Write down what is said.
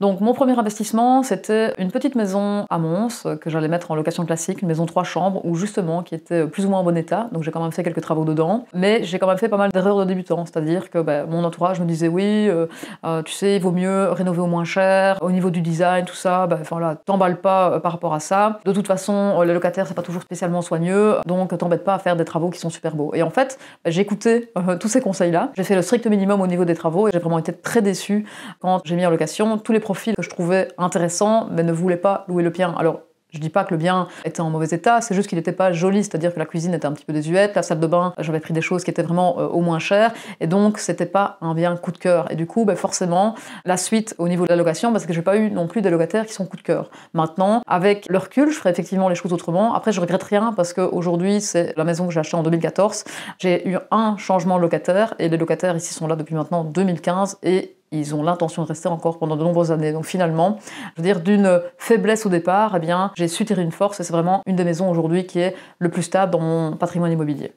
Donc mon premier investissement, c'était une petite maison à Mons que j'allais mettre en location classique, une maison 3 chambres, où justement, qui était plus ou moins en bon état, donc j'ai quand même fait quelques travaux dedans, mais j'ai quand même fait pas mal d'erreurs de débutant, c'est-à-dire que mon entourage me disait oui, tu sais, il vaut mieux rénover au moins cher, au niveau du design, tout ça, voilà, t'emballes pas par rapport à ça, de toute façon, les locataires, c'est pas toujours spécialement soigneux, donc t'embête pas à faire des travaux qui sont super beaux. Et en fait, j'ai écouté tous ces conseils-là, j'ai fait le strict minimum au niveau des travaux, et j'ai vraiment été très déçue quand j'ai mis en location tous les profils que je trouvais intéressants, mais ne voulaient pas louer le bien. Alors, je dis pas que le bien était en mauvais état, c'est juste qu'il n'était pas joli, c'est-à-dire que la cuisine était un petit peu désuète, la salle de bain, j'avais pris des choses qui étaient vraiment au moins chères, et donc c'était pas un bien coup de cœur. Et du coup, forcément, la suite au niveau de la location, parce que j'ai pas eu non plus des locataires qui sont coup de cœur. Maintenant, avec le recul, je ferai effectivement les choses autrement. Après, je regrette rien, parce qu'aujourd'hui, c'est la maison que j'ai achetée en 2014. J'ai eu un changement de locataire, et les locataires ici sont là depuis maintenant 2015, et ils ont l'intention de rester encore pendant de nombreuses années. Donc finalement, je veux dire, d'une faiblesse au départ, eh bien, j'ai su tirer une force et c'est vraiment une des maisons aujourd'hui qui est le plus stable dans mon patrimoine immobilier.